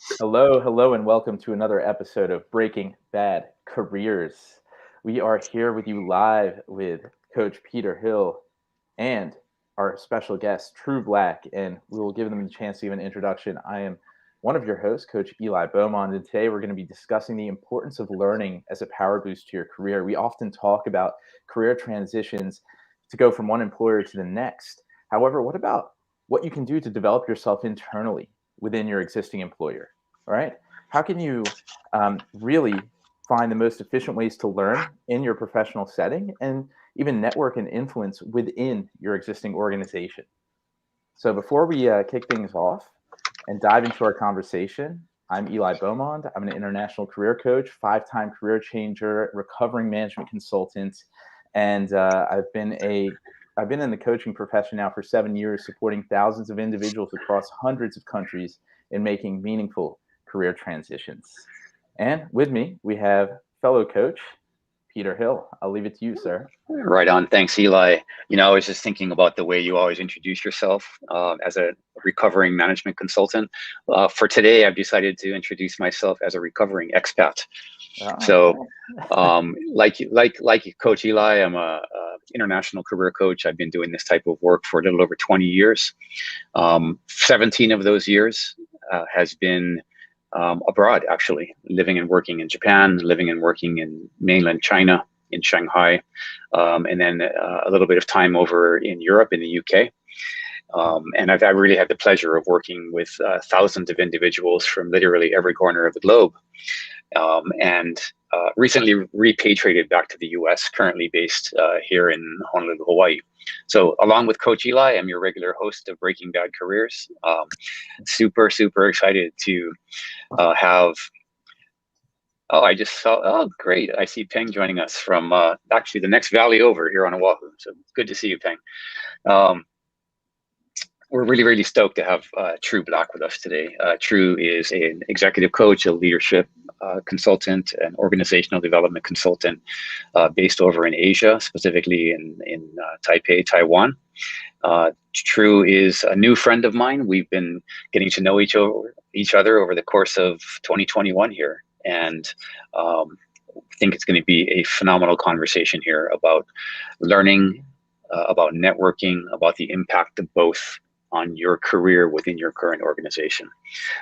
Hello, hello, and welcome to another episode of Breaking Bad Careers. We are here with you live with Coach Peter Hill and our special guest, True Black, and we will give them a chance to give an introduction. I am one of your hosts, Coach Eli Beaumont, and today we're going to be discussing the importance of learning as a power boost to your career. We often talk about career transitions to go from one employer to the next. However, what about what you can do to develop yourself internally within your existing employer? All right. How can you really find the most efficient ways to learn in your professional setting and even network and influence within your existing organization? So before we kick things off and dive into our conversation, I'm Eli Beaumont. I'm an international career coach, 5-time career changer, recovering management consultant, and I've been in the coaching profession now for 7 years, supporting thousands of individuals across hundreds of countries in making meaningful career transitions. And with me, we have fellow coach Peter Hill. I'll leave it to you, sir. Right on. Thanks, Eli. I was just thinking about the way you always introduce yourself as a recovering management consultant. For today, I've decided to introduce myself as a recovering expat. So, like Coach Eli, I'm a international career coach. I've been doing this type of work for a little over 20 years. 17 of those years has been abroad, actually, living and working in Japan, living and working in mainland China, in Shanghai, and then a little bit of time over in Europe, in the UK. And I really had the pleasure of working with thousands of individuals from literally every corner of the globe. And recently repatriated back to the US, currently based here in Honolulu, Hawaii. So along with Coach Eli, I'm your regular host of Breaking Bad Careers. Super excited to have. Oh, I just saw. Oh, great! I see Peng joining us from actually the next valley over here on Oahu. So good to see you, Peng. We're really stoked to have True Black with us today. True is an executive coach, a leadership consultant, an organizational development consultant based over in Asia, specifically in Taipei, Taiwan. True is a new friend of mine. We've been getting to know each other over the course of 2021 here. And I think it's going to be a phenomenal conversation here about learning, about networking, about the impact of both on your career within your current organization.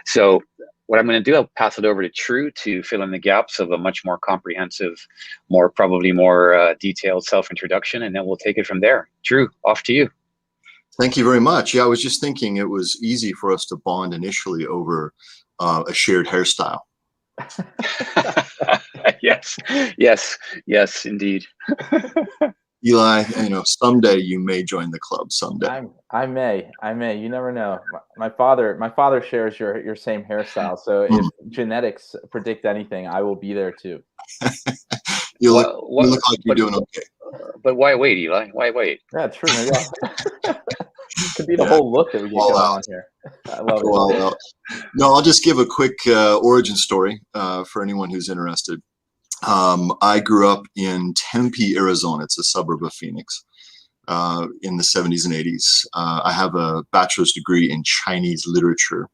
So what I'm going to do, I'll pass it over to True to fill in the gaps of a much more comprehensive, probably more detailed self-introduction, and then we'll take it from there. True, off to you. Thank you very much. Yeah, I was just thinking it was easy for us to bond initially over a shared hairstyle. yes, indeed. Eli, someday you may join the club. Someday. I may. You never know. My father shares your same hairstyle. So if genetics predict anything, I will be there too. You look like you're doing okay. But why wait, Eli? Why wait? Yeah, true. Maybe could be the whole look that we get going on here. I love it. No, I'll just give a quick origin story for anyone who's interested. I grew up in Tempe, Arizona. It's a suburb of Phoenix in the 70s and 80s. I have a bachelor's degree in Chinese literature,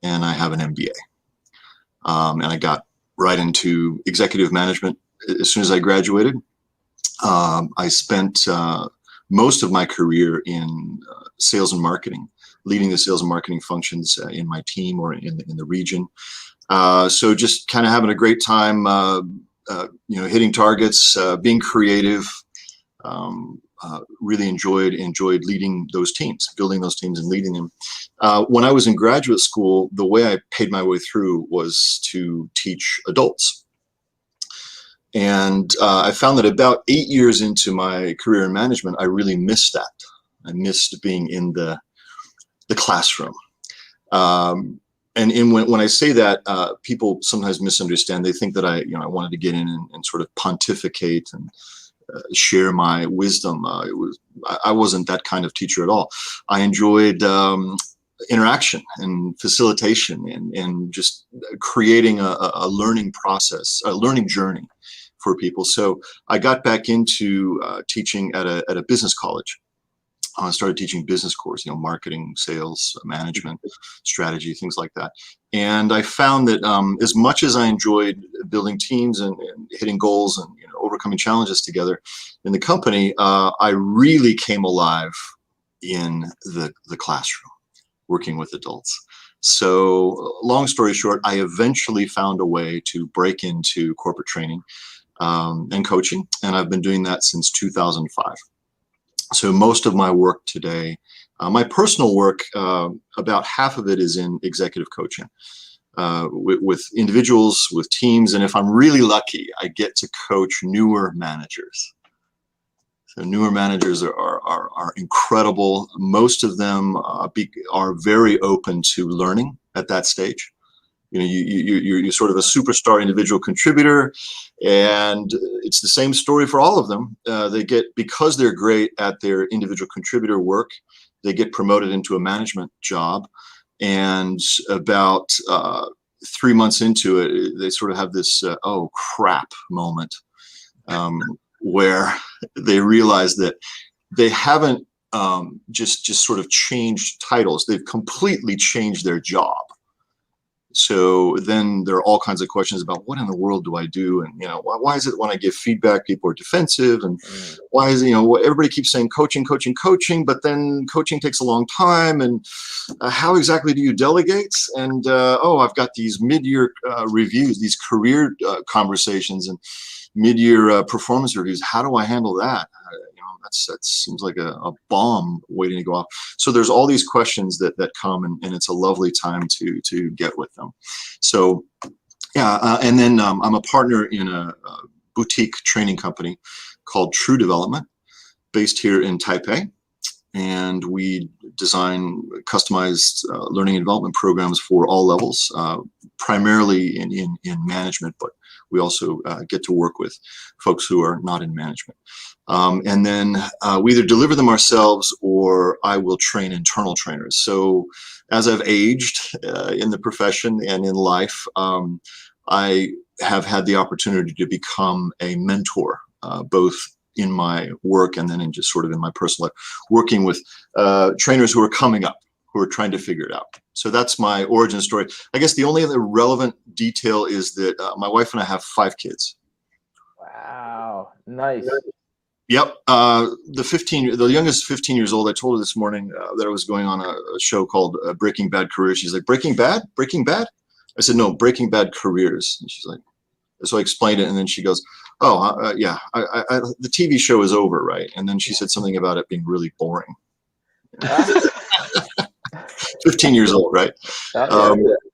and I have an MBA. And I got right into executive management as soon as I graduated. I spent most of my career in sales and marketing, leading the sales and marketing functions in my team or in the region. So just kind of having a great time, hitting targets, being creative. Really enjoyed leading those teams, building those teams and leading them. When I was in graduate school, the way I paid my way through was to teach adults. And I found that about 8 years into my career in management, I really missed that. I missed being in the classroom. And when I say that, people sometimes misunderstand. They think that I wanted to get in and sort of pontificate and share my wisdom. I wasn't that kind of teacher at all. I enjoyed interaction and facilitation and just creating a learning process, a learning journey for people. So I got back into teaching at a business college. I started teaching business course, marketing, sales, management, strategy, things like that. And I found that as much as I enjoyed building teams and hitting goals and overcoming challenges together in the company, I really came alive in the classroom, working with adults. So long story short, I eventually found a way to break into corporate training and coaching, and I've been doing that since 2005. So most of my work today, my personal work, about half of it is in executive coaching with individuals, with teams, and if I'm really lucky, I get to coach newer managers. So newer managers are incredible. Most of them are very open to learning at that stage. You're sort of a superstar individual contributor, and it's the same story for all of them. Because they're great at their individual contributor work, they get promoted into a management job, and about 3 months into it, they sort of have this oh crap moment where they realize that they haven't just sort of changed titles; they've completely changed their job. So then there are all kinds of questions about what in the world do I do? And, why is it when I give feedback, people are defensive? And why is, everybody keeps saying coaching, coaching, coaching, but then coaching takes a long time. And how exactly do you delegate? And, I've got these mid-year reviews, these career conversations and mid-year performance reviews. How do I handle that? That seems like a bomb waiting to go off. So there's all these questions that come, and it's a lovely time to get with them. So yeah, and then I'm a partner in a boutique training company called True Development, based here in Taipei, and we design customized learning and development programs for all levels, primarily in management, but we also get to work with folks who are not in management. And then we either deliver them ourselves or I will train internal trainers. So as I've aged in the profession and in life, I have had the opportunity to become a mentor, both in my work and then in just sort of in my personal life, working with trainers who are coming up, who are trying to figure it out. So that's my origin story. I guess the only other relevant detail is that my wife and I have 5 kids. Wow, nice. Yep. The youngest 15 years old, I told her this morning that I was going on a show called Breaking Bad Careers. She's like, Breaking Bad? Breaking Bad? I said, no, Breaking Bad Careers. And she's like, so I explained it. And then she goes, oh, yeah, the TV show is over, right? And then she said something about it being really boring. 15 years old, right?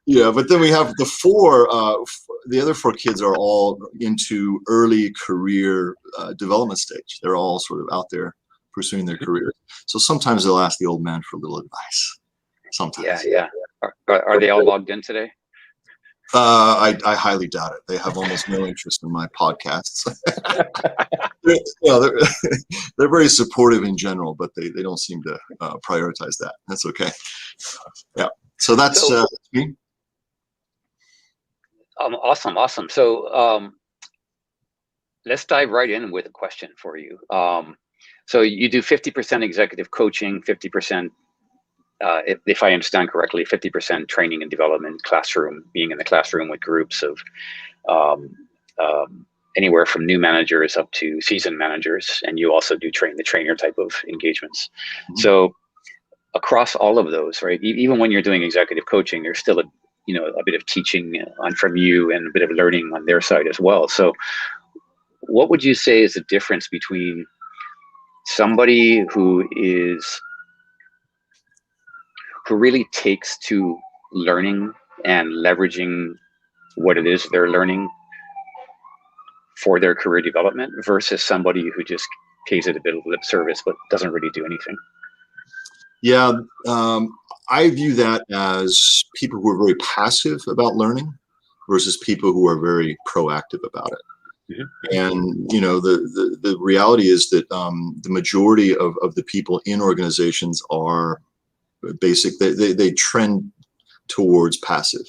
Yeah, but then we have the other 4 kids are all into early career development stage. They're all sort of out there pursuing their careers. So sometimes they'll ask the old man for a little advice. Sometimes. Yeah. Are they all logged in today? I highly doubt it. They have almost no interest in my podcasts. They're very supportive in general, but they don't seem to prioritize that. That's okay. Yeah. So that's me. Awesome. So let's dive right in with a question for you. So you do 50% executive coaching, 50%. If I understand correctly, 50% training and development, being in the classroom with groups of anywhere from new managers up to seasoned managers, and you also do train the trainer type of engagements. Mm-hmm. So across all of those, right? Even when you're doing executive coaching, there's still a bit of teaching from you and a bit of learning on their side as well. So what would you say is the difference between somebody who really takes to learning and leveraging what it is they're learning for their career development versus somebody who just pays it a bit of lip service but doesn't really do anything? Yeah, I view that as people who are very passive about learning versus people who are very proactive about it. Mm-hmm. And the reality is that the majority of the people in organizations are they trend towards passive.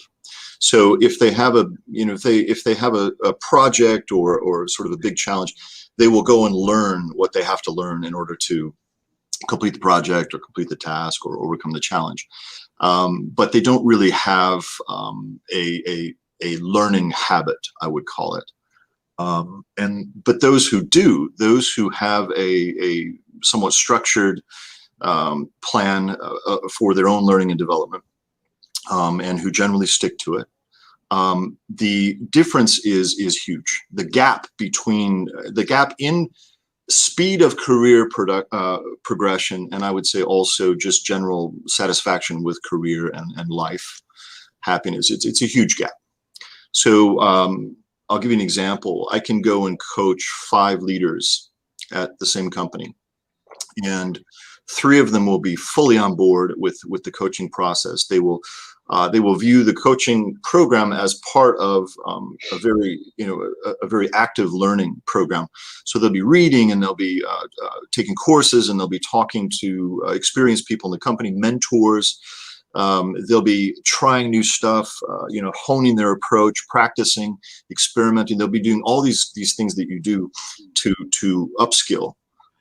So if they have if they have a project or sort of a big challenge, they will go and learn what they have to learn in order to complete the project or complete the task or overcome the challenge. But they don't really have a learning habit, I would call it. But those who do, those who have a somewhat structured plan for their own learning and development, and who generally stick to it, the difference is huge. The gap in speed of career progression, and I would say also just general satisfaction with career and life happiness, it's a huge gap. So I'll give you an example. I can go and coach 5 leaders at the same company, and 3 of them will be fully on board with the coaching process. They will view the coaching program as part of a very active learning program. So they'll be reading, and they'll be taking courses, and they'll be talking to experienced people in the company, mentors. They'll be trying new stuff, honing their approach, practicing, experimenting. They'll be doing all these things that you do to upskill,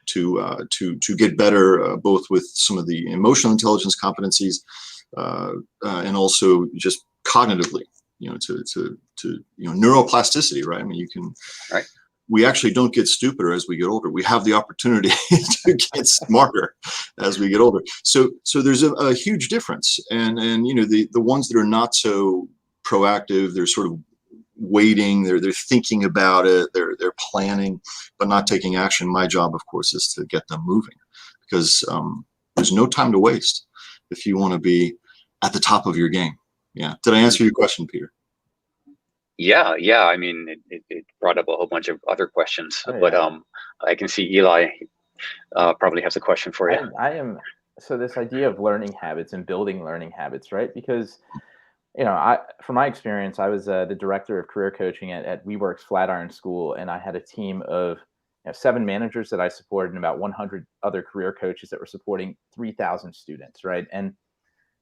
to get better, both with some of the emotional intelligence competencies, and also just cognitively, to neuroplasticity, right? I mean, right. We actually don't get stupider as we get older. We have the opportunity to get smarter as we get older. So there's a huge difference. And the ones that are not so proactive, they're sort of waiting, they're thinking about it, they're planning, but not taking action. My job, of course, is to get them moving, because there's no time to waste if you want to be at the top of your game. Yeah. Did I answer your question, Peter? Yeah. I mean, it brought up a whole bunch of other questions, but I can see Eli probably has a question for you. So this idea of learning habits and building learning habits, right? Because, from my experience, I was the director of career coaching at WeWork's Flatiron School, and I had a team of 7 managers that I supported and about 100 other career coaches that were supporting 3,000 students, right? And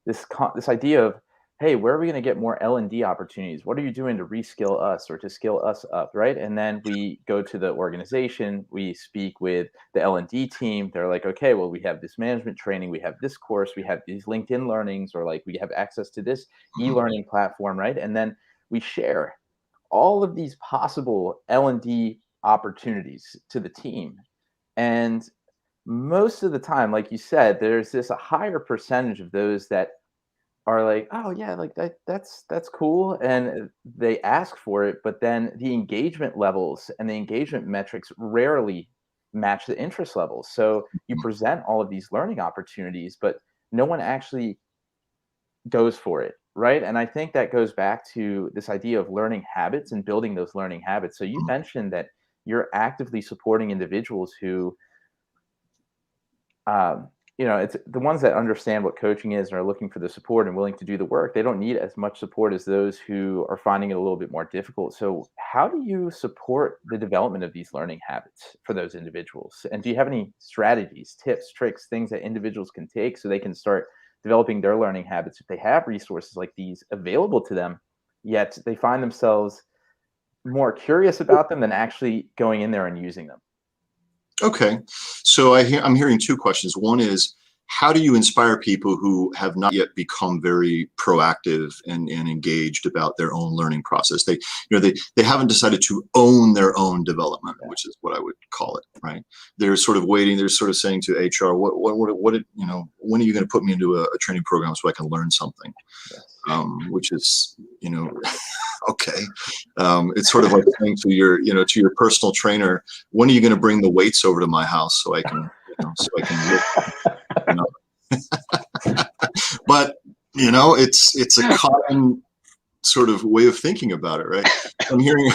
this idea of, hey, where are we going to get more L&D opportunities? What are you doing to reskill us or to skill us up, right? And then we go to the organization, we speak with the L&D team. They're like, okay, well, we have this management training, we have this course, we have these LinkedIn learnings, or like we have access to this e-learning platform, right? And then we share all of these possible L&D opportunities to the team. And most of the time, like you said, there's a higher percentage of those that are like, oh yeah, like that's cool, and they ask for it, but then the engagement levels and the engagement metrics rarely match the interest levels. So you present all of these learning opportunities, but no one actually goes for it, right? And I think that goes back to this idea of learning habits and building those learning habits. So you mentioned that you're actively supporting individuals who it's the ones that understand what coaching is and are looking for the support and willing to do the work. They don't need as much support as those who are finding it a little bit more difficult. So how do you support the development of these learning habits for those individuals? And do you have any strategies, tips, tricks, things that individuals can take so they can start developing their learning habits if they have resources like these available to them, yet they find themselves more curious about them than actually going in there and using them? Okay, so I'm hearing 2 questions. One is, how do you inspire people who have not yet become very proactive and engaged about their own learning process? They haven't decided to own their own development, which is what I would call it, right? They're sort of waiting. They're sort of saying to HR, when are you going to put me into a training program so I can learn something? Which is, okay. It's sort of like saying to your personal trainer, when are you going to bring the weights over to my house so I can lift? But it's a common sort of way of thinking about it, right? I'm hearing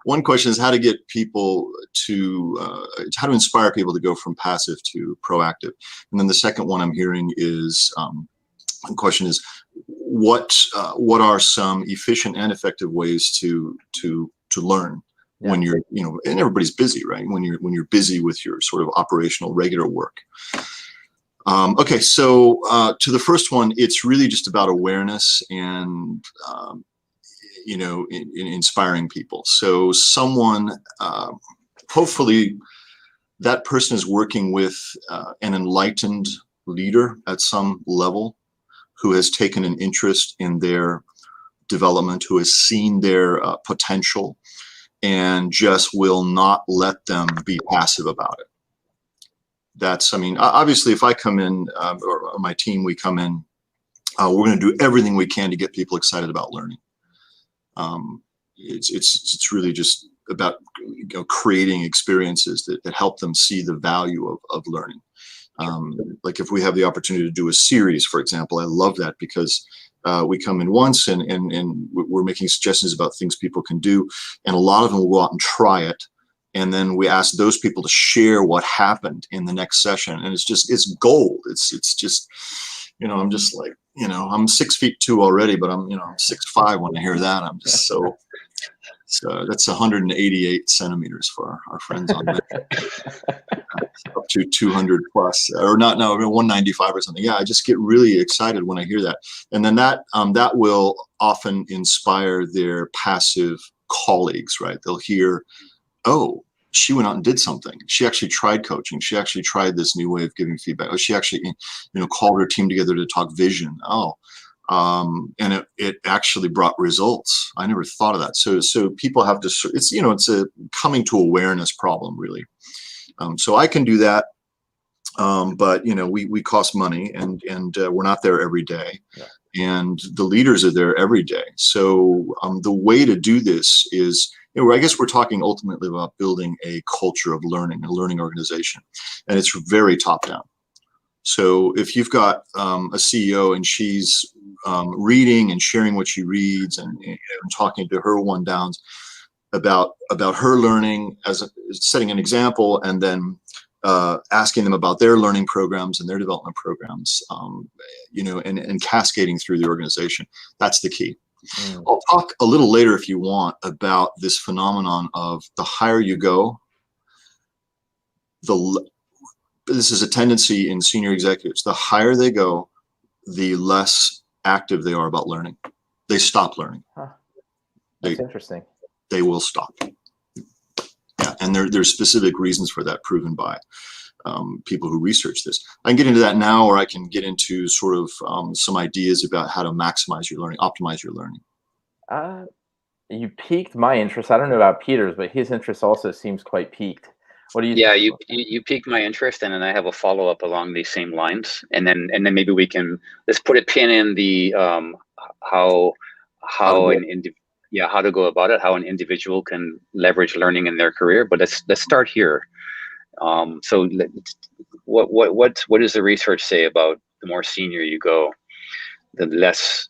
one question is how to get people how to inspire people to go from passive to proactive, and then the second one I'm hearing is the question is what are some efficient and effective ways to learn when you're and everybody's busy, right? When you're busy with your sort of operational regular work. Okay, so to the first one, it's really just about awareness and in inspiring people. So someone hopefully that person is working with an enlightened leader at some level who has taken an interest in their development, who has seen their potential, and just will not let them be passive about it. That's, I mean, obviously, if I come in or my team, we come in, we're going to do everything we can to get people excited about learning. It's really just about creating experiences that help them see the value of learning. Like if we have the opportunity to do a series, for example, I love that because we come in once and we're making suggestions about things people can do, and a lot of them will go out and try it. And then we ask those people to share what happened in the next session. And it's gold. It's just, I'm just like, I'm 6'2" already, but I'm 6'5" when I hear that. I'm just so that's 188 centimeters for our friends on that. Up to 200 plus, or not, no, 195 or something. Yeah, I just get really excited when I hear that. And then that will often inspire their passive colleagues, right? They'll hear, oh, she went out and did something. She actually tried coaching. She actually tried this new way of giving feedback. Oh, she actually, called her team together to talk vision. Oh, and it actually brought results. I never thought of that. So people have to, it's a coming to awareness problem, really. So I can do that. But we cost money and we're not there every day. Yeah. And the leaders are there every day. So the way to do this is, I guess we're talking ultimately about building a culture of learning, a learning organization, and it's very top down. So if you've got a CEO and she's reading and sharing what she reads and talking to her one downs about her learning, setting an example, and then asking them about their learning programs and their development programs, and cascading through the organization. That's the key. I'll talk a little later, if you want, about this phenomenon of the higher you go, this is a tendency in senior executives. The higher they go, the less active they are about learning. They stop learning. Huh. That's interesting. They will stop. Yeah, and there's specific reasons for that, proven by people who research this. I can get into that now, or I can get into sort of some ideas about how to maximize your learning, optimize your learning. You piqued my interest. I don't know about Peter's, but his interest also seems quite piqued. What do you? Yeah, you piqued my interest, and then I have a follow up along these same lines, and then maybe let's put a pin in the how to go about it, how an individual can leverage learning in their career. But let's start here. So what does the research say about the more senior you go, the less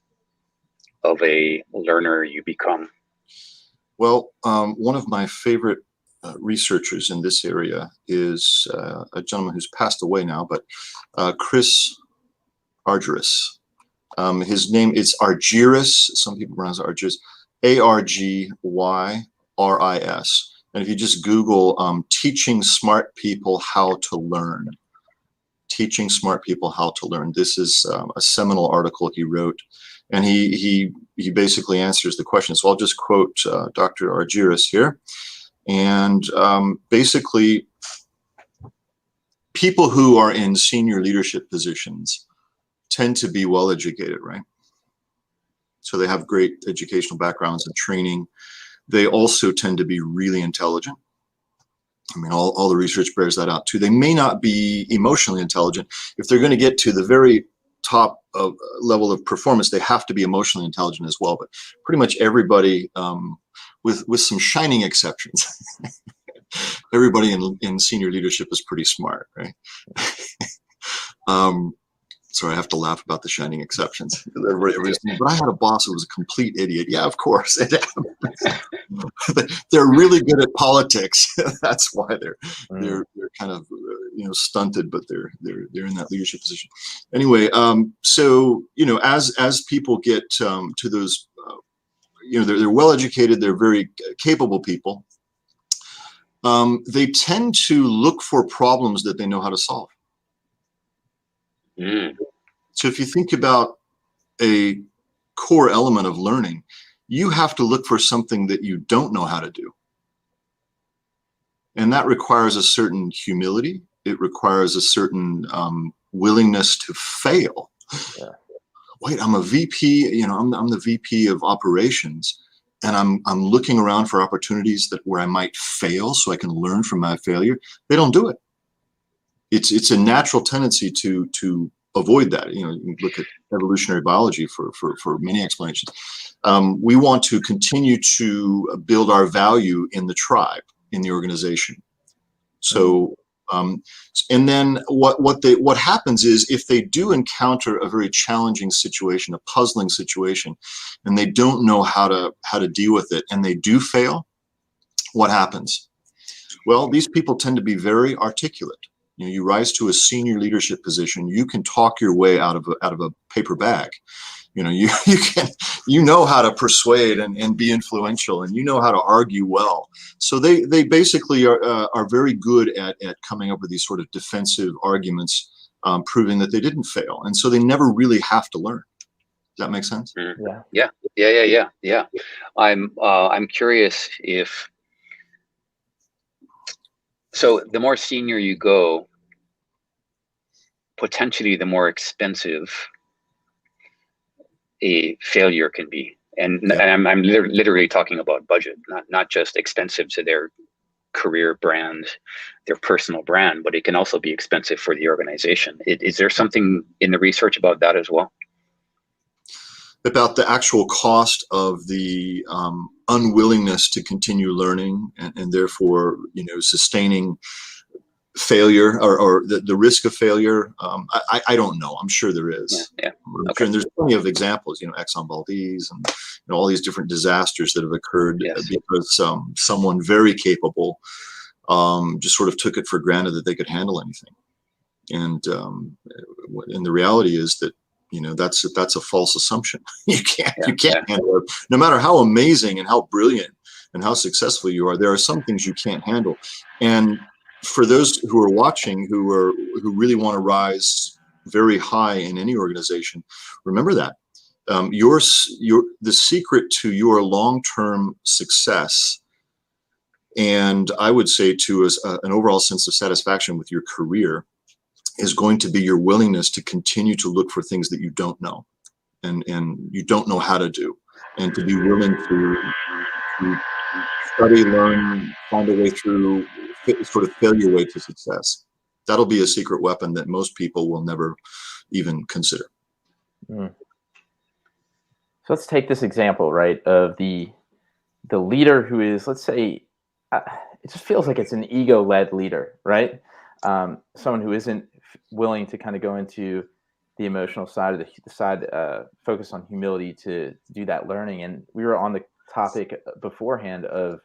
of a learner you become? Well, one of my favorite researchers in this area is a gentleman who's passed away now, but Chris Argyris. His name is Argyris. Some people pronounce it Argyris. Argyris. And if you just Google teaching smart people how to learn, teaching smart people how to learn. This is a seminal article he wrote, and he basically answers the question. So I'll just quote Dr. Argyris here. And basically, people who are in senior leadership positions tend to be well educated, right? So they have great educational backgrounds and training. They also tend to be really intelligent. I mean, all the research bears that out too. They may not be emotionally intelligent. If they're going to get to the very top of level of performance, they have to be emotionally intelligent as well. But pretty much everybody, with some shining exceptions, everybody in senior leadership is pretty smart, right? Sorry, I have to laugh about the shining exceptions. Everybody's, but I had a boss who was a complete idiot. Yeah, of course. They're really good at politics. That's why they're kind of stunted, but they're in that leadership position. Anyway, so as people get to those, they're well educated. They're very capable people. They tend to look for problems that they know how to solve. So if you think about a core element of learning, you have to look for something that you don't know how to do. And that requires a certain humility. It requires a certain willingness to fail. Yeah. Wait, I'm a VP, I'm the VP of operations, and I'm looking around for opportunities where I might fail so I can learn from my failure. They don't do it. It's a natural tendency to avoid that. You can look at evolutionary biology for many explanations. We want to continue to build our value in the tribe, in the organization. So, and then what happens is, if they do encounter a very challenging situation, a puzzling situation, and they don't know how to deal with it, and they do fail, what happens? Well, these people tend to be very articulate. You rise to a senior leadership position, you can talk your way out of a paper bag. You know how to persuade and be influential, and you know how to argue well. So they basically are very good at coming up with these sort of defensive arguments, proving that they didn't fail, and so they never really have to learn. Does that make sense? Yeah. I'm curious if. So the more senior you go, potentially the more expensive a failure can be. And I'm literally talking about budget, not just expensive to their career brand, their personal brand, but it can also be expensive for the organization. Is there something in the research about that as well? About the actual cost of the unwillingness to continue learning, and therefore, sustaining failure or the risk of failure. I don't know. I'm sure there is. Yeah. Okay. And there's plenty of examples, Exxon Valdez and all these different disasters that have occurred because someone very capable just sort of took it for granted that they could handle anything. And the reality is that that's a false assumption. You can't handle it. No matter how amazing and how brilliant and how successful you are, there are some things you can't handle. And for those who are watching, who really want to rise very high in any organization, remember that the secret to your long-term success, and I would say to an overall sense of satisfaction with your career, is going to be your willingness to continue to look for things that you don't know and you don't know how to do, and to be willing to study, learn, find a way through, sort of fail your way to success. That'll be a secret weapon that most people will never even consider. So let's take this example, right, of the leader who is, let's say, it just feels like it's an ego-led leader, right? Someone who isn't willing to kind of go into the emotional side of the side, focus on humility to do that learning. And we were on the topic beforehand of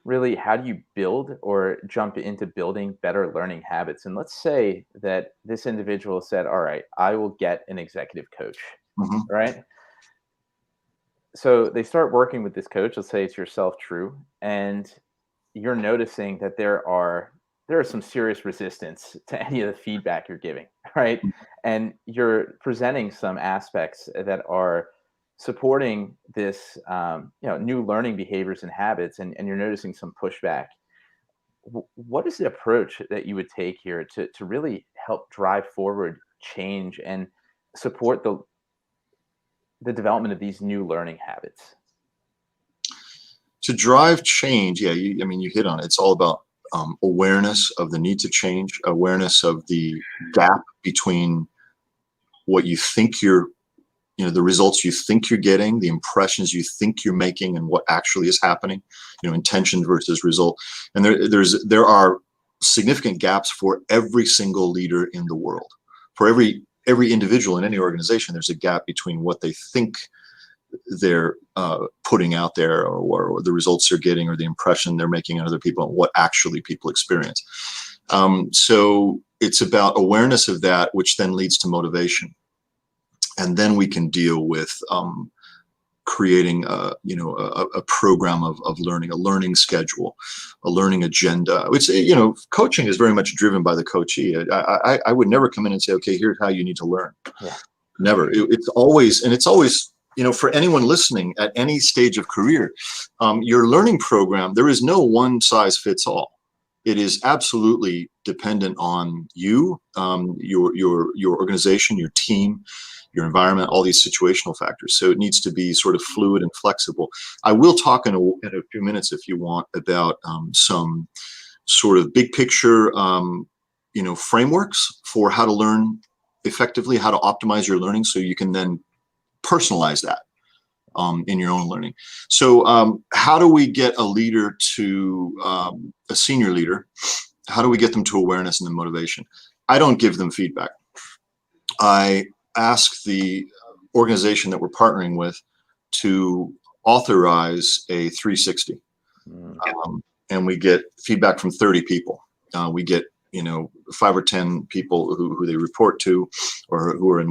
really, how do you build or jump into building better learning habits? And let's say that this individual said, all right, I will get an executive coach, right? So they start working with this coach. Let's say it's yourself, True, and you're noticing that there is some serious resistance to any of the feedback you're giving, right? And you're presenting some aspects that are supporting this, new learning behaviors and habits, and you're noticing some pushback. What is the approach that you would take here to really help drive forward change and support the development of these new learning habits? To drive change, you hit on it. It's all about awareness of the need to change, awareness of the gap between what you think the results you think you're getting, the impressions you think you're making, and what actually is happening, intention versus result. And there are significant gaps for every single leader in the world. For every individual in any organization, there's a gap between what they think they're putting out there, or the results they're getting, or the impression they're making on other people, and what actually people experience. So it's about awareness of that, which then leads to motivation. And then we can deal with creating a program of learning, a learning schedule, a learning agenda. Which, coaching is very much driven by the coachee. I would never come in and say, okay, here's how you need to learn. Yeah. Never. It's always, for anyone listening at any stage of career, your learning program, there is no one size fits all. It is absolutely dependent on you, your organization, your team, your environment, all these situational factors. So it needs to be sort of fluid and flexible. I will talk in a few minutes, if you want, about some sort of big picture, frameworks for how to learn effectively, how to optimize your learning, so you can then personalize that in your own learning. So how do we get a leader to a senior leader? How do we get them to awareness and then motivation? I don't give them feedback. I ask the organization that we're partnering with to authorize a 360. And we get feedback from 30 people. We get 5 or 10 people who they report to, or who are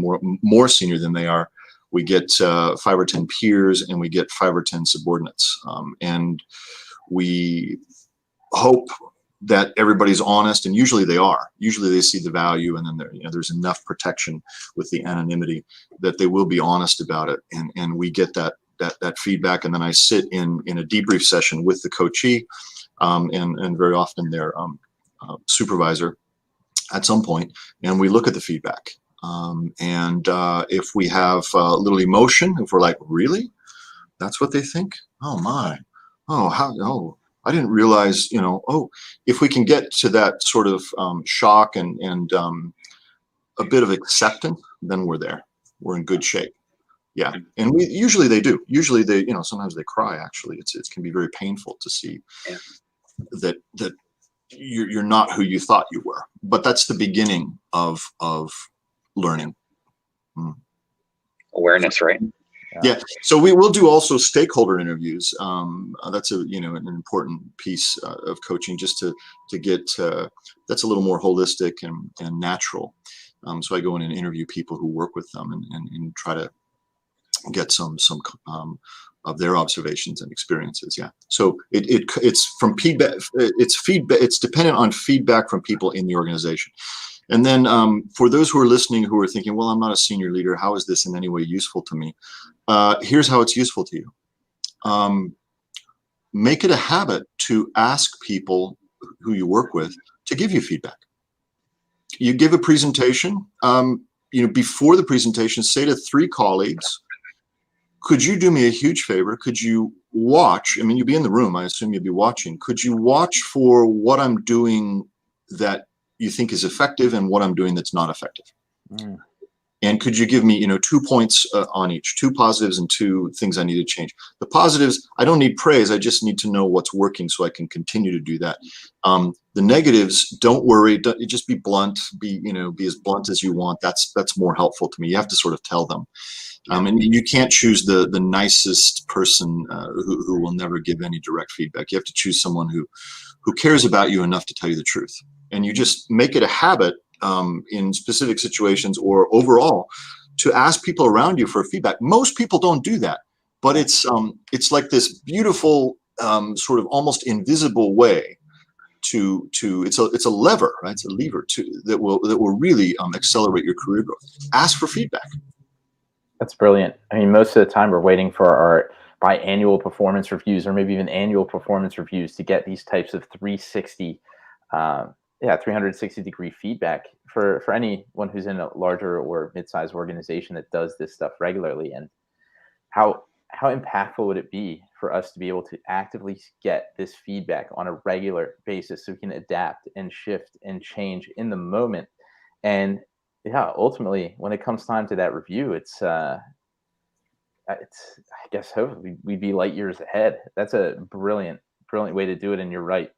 more senior than they are. We get 5 or 10 peers, and we get 5 or 10 subordinates. And we hope that everybody's honest, and usually they are. Usually they see the value, and then there's enough protection with the anonymity that they will be honest about it. And we get that feedback, and then I sit in a debrief session with the coachee, and very often their supervisor at some point, and we look at the feedback. And if we have a little emotion, if we're like, really, that's what they think? Oh my, I didn't realize, if we can get to that sort of shock and a bit of acceptance, then we're there. We're in good shape. Yeah. And usually they do. Usually they, sometimes they cry, actually. It can be very painful to see that you're not who you thought you were. But that's the beginning of learning. Awareness, right? Yeah. So we will do also stakeholder interviews. That's an important piece of coaching, just to get that's a little more holistic and natural. So I go in and interview people who work with them and try to get some of their observations and experiences. Yeah. So it's from feedback. It's dependent on feedback from people in the organization. And then for those who are listening who are thinking, well, I'm not a senior leader, how is this in any way useful to me? Here's how it's useful to you. Make it a habit to ask people who you work with to give you feedback. You give a presentation, before the presentation, say to 3 colleagues, could you do me a huge favor? Could you watch? I mean, you'd be in the room. I assume you'd be watching. Could you watch for what I'm doing that you think is effective and what I'm doing that's not effective? And could you give me, 2 points on each, 2 positives and 2 things I need to change? The positives, I don't need praise. I just need to know what's working so I can continue to do that. The negatives, don't worry. Just be blunt. Be as blunt as you want. That's more helpful to me. You have to sort of tell them. And you can't choose the nicest person who will never give any direct feedback. You have to choose someone who cares about you enough to tell you the truth. And you just make it a habit in specific situations or overall to ask people around you for feedback. Most people don't do that, but it's like this beautiful sort of almost invisible way to it's a lever, right? It's a lever that will really accelerate your career growth. Ask for feedback. That's brilliant. I mean, most of the time we're waiting for our biannual performance reviews, or maybe even annual performance reviews, to get these types of 360 degree feedback for anyone who's in a larger or mid-sized organization that does this stuff regularly. And how impactful would it be for us to be able to actively get this feedback on a regular basis so we can adapt and shift and change in the moment? And ultimately, when it comes time to that review, it's I guess hopefully we'd be light years ahead. That's a brilliant way to do it. And you're right.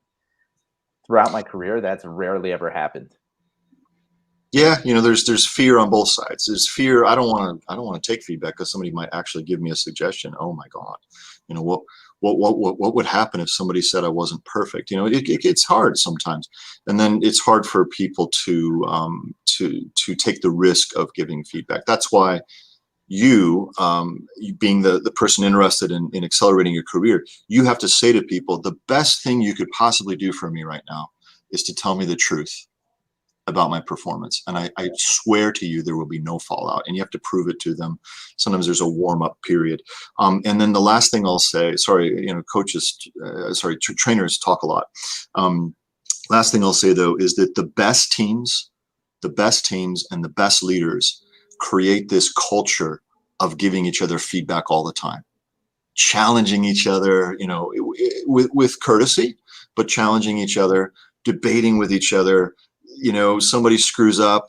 Throughout my career, that's rarely ever happened. Yeah, there's fear on both sides. There's fear. I don't want to take feedback because somebody might actually give me a suggestion. Oh my God, what would happen if somebody said I wasn't perfect? It's hard sometimes, and then it's hard for people to take the risk of giving feedback. That's why you being the person interested in accelerating your career, you have to say to people, the best thing you could possibly do for me right now is to tell me the truth about my performance. And I swear to you, there will be no fallout, and you have to prove it to them. Sometimes there's a warm-up period. And then the last thing I'll say, trainers talk a lot. Last thing I'll say, though, is that the best teams and the best leaders create this culture of giving each other feedback all the time, challenging each other, with courtesy, but challenging each other, debating with each other. Somebody screws up,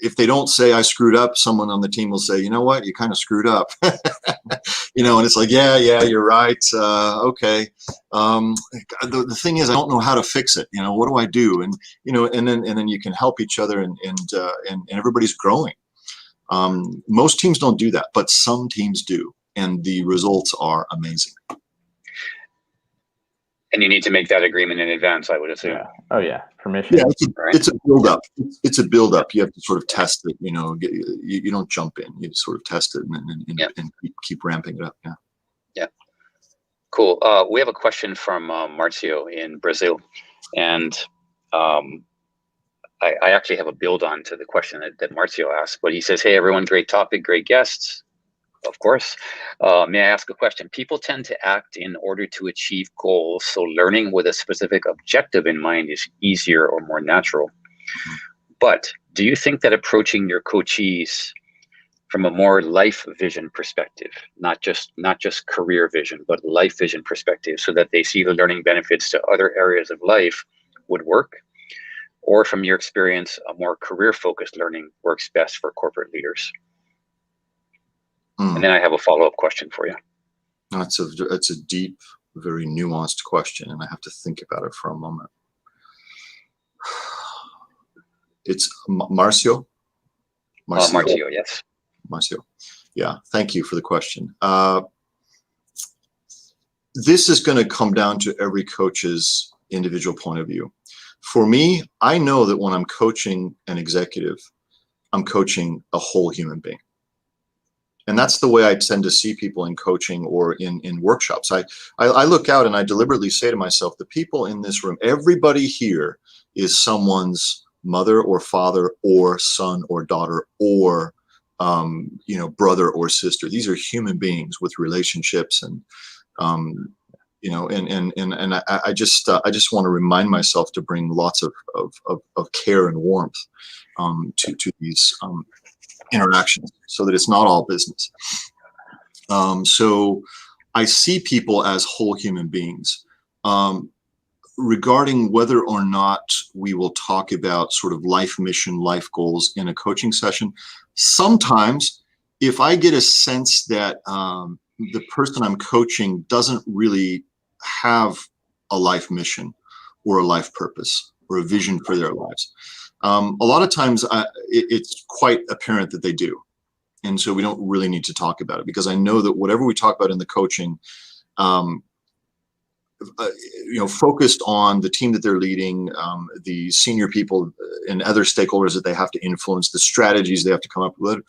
if they don't say I screwed up, someone on the team will say, you know what, you kind of screwed up. And it's like, yeah, you're right. Okay. The thing is, I don't know how to fix it. What do I do? And, and then you can help each other and everybody's growing. Most teams don't do that, but some teams do. And the results are amazing. And you need to make that agreement in advance, I would assume. Yeah. Oh yeah, permission. Yeah, it's a build-up. It's a build-up. You have to sort of test it. You don't jump in. You sort of test it and keep ramping it up. Yeah. Yeah. Cool. We have a question from Marcio in Brazil, and I actually have a build on to the question that Marcio asked. But he says, "Hey everyone, great topic, great guests." Of course. May I ask a question? People tend to act in order to achieve goals, so learning with a specific objective in mind is easier or more natural. But do you think that approaching your coachees from a more life vision perspective, not just career vision, but life vision perspective, so that they see the learning benefits to other areas of life would work? Or from your experience, a more career-focused learning works best for corporate leaders? And then I have a follow-up question for you. That's a deep, very nuanced question, and I have to think about it for a moment. It's Marcio? Marcio, yes. Marcio. Yeah, thank you for the question. This is going to come down to every coach's individual point of view. For me, I know that when I'm coaching an executive, I'm coaching a whole human being. And that's the way I tend to see people in coaching or in workshops. I look out and I deliberately say to myself, the people in this room, everybody here is someone's mother or father or son or daughter or brother or sister. These are human beings with relationships, and I just want to remind myself to bring lots of care and warmth to these interactions, so that it's not all business. So I see people as whole human beings. Regarding whether or not we will talk about sort of life mission, life goals in a coaching session, sometimes if I get a sense that the person I'm coaching doesn't really have a life mission or a life purpose or a vision for their lives, a lot of times it's quite apparent that they do. And so we don't really need to talk about it, because I know that whatever we talk about in the coaching, focused on the team that they're leading, the senior people and other stakeholders that they have to influence, the strategies they have to come up with,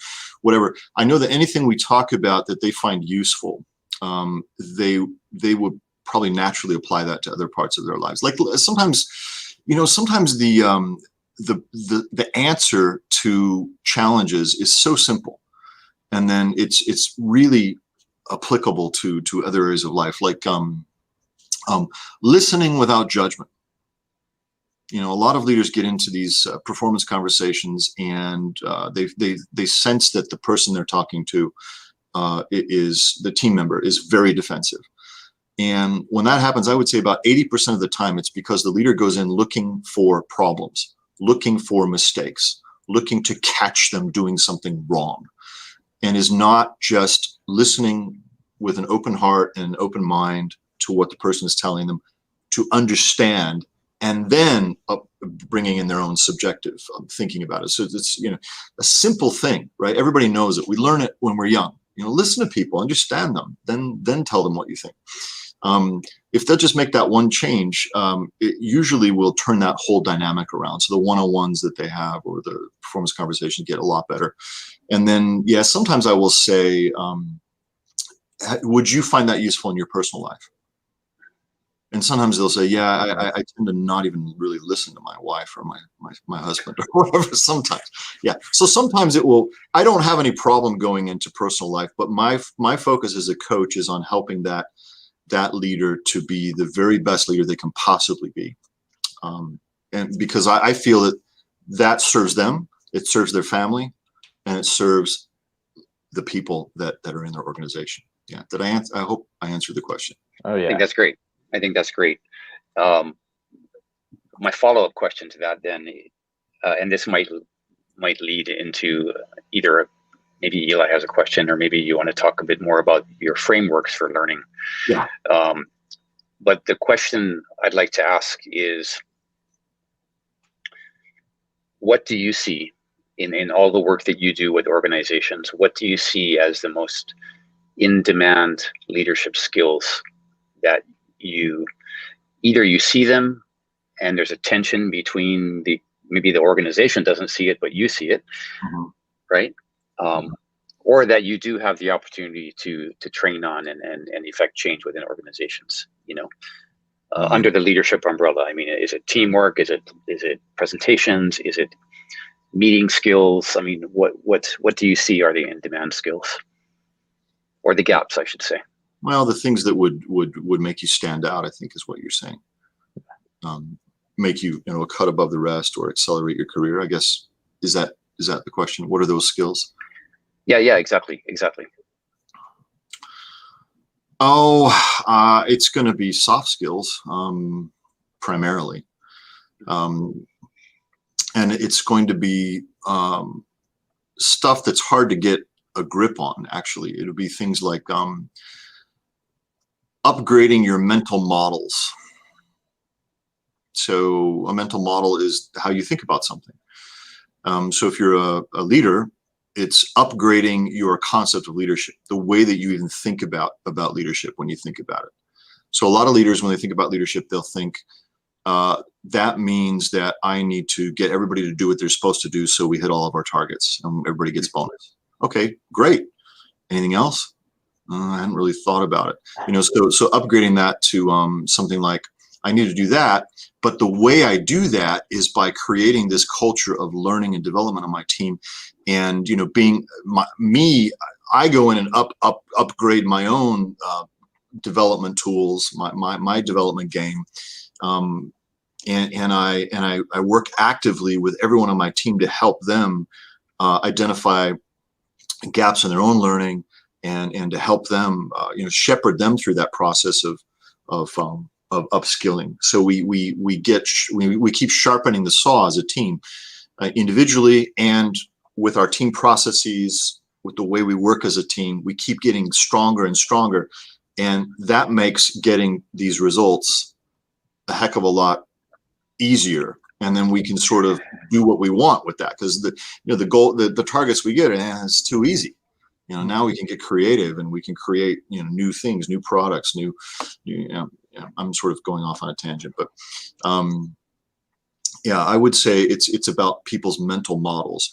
whatever. I know that anything we talk about that they find useful, they would probably naturally apply that to other parts of their lives. Like sometimes the answer to challenges is so simple, and then it's really applicable to other areas of life, like listening without judgment. A lot of leaders get into these performance conversations, and they sense that the person they're talking to is the team member is very defensive. And when that happens, I would say about 80% of the time, it's because the leader goes in looking for problems, looking for mistakes, looking to catch them doing something wrong, and is not just listening with an open heart and an open mind to what the person is telling them to understand, and then bringing in their own subjective thinking about it. So it's a simple thing, right? Everybody knows it. We learn it when we're young. Listen to people, understand them, then tell them what you think. If they'll just make that one change, it usually will turn that whole dynamic around. So the one-on-ones that they have or the performance conversations get a lot better. And then, yeah, sometimes I will say, would you find that useful in your personal life? And sometimes they'll say, yeah, I tend to not even really listen to my wife or my husband or whatever sometimes. Yeah. So sometimes it will, I don't have any problem going into personal life, but my focus as a coach is on helping that leader to be the very best leader they can possibly be. And because I feel that that serves them, it serves their family, and it serves the people that are in their organization. Yeah. Did I answer? I hope I answered the question. Oh yeah. I think that's great. My follow-up question to that then, and this might lead into either maybe Eli has a question, or maybe you want to talk a bit more about your frameworks for learning. Yeah. But the question I'd like to ask is, what do you see in all the work that you do with organizations? What do you see as the most in-demand leadership skills that you see them, and there's a tension between maybe the organization doesn't see it, but you see it, right? Or that you do have the opportunity to train on and effect change within organizations, under the leadership umbrella. I mean, is it teamwork? Is it presentations? Is it meeting skills? I mean, what do you see are the in-demand skills, or the gaps, I should say? Well, the things that would make you stand out, I think, is what you're saying. Make you, a cut above the rest, or accelerate your career, I guess. Is that the question? What are those skills? Yeah, exactly. Oh, it's going to be soft skills, primarily. And it's going to be stuff that's hard to get a grip on, actually. It'll be things like upgrading your mental models. So a mental model is how you think about something. So if you're a leader, it's upgrading your concept of leadership, the way that you even think about leadership when you think about it. So a lot of leaders, when they think about leadership, they'll think that means that I need to get everybody to do what they're supposed to do so we hit all of our targets and everybody gets bonus. Okay, great. Anything else? I hadn't really thought about it. So upgrading that to something like, I need to do that, but the way I do that is by creating this culture of learning and development on my team. And, being me, I go in and upgrade my own development tools, my development game. And I work actively with everyone on my team to help them identify gaps in their own learning, and to help them, shepherd them through that process of upskilling. So we keep sharpening the saw as a team, individually, and with our team processes, with the way we work as a team. We keep getting stronger and stronger, and that makes getting these results a heck of a lot easier. And then we can sort of do what we want with that, because the goal, the targets we get, it's too easy. Now we can get creative, and we can create new things, new products, new I'm sort of going off on a tangent, but I would say it's about people's mental models.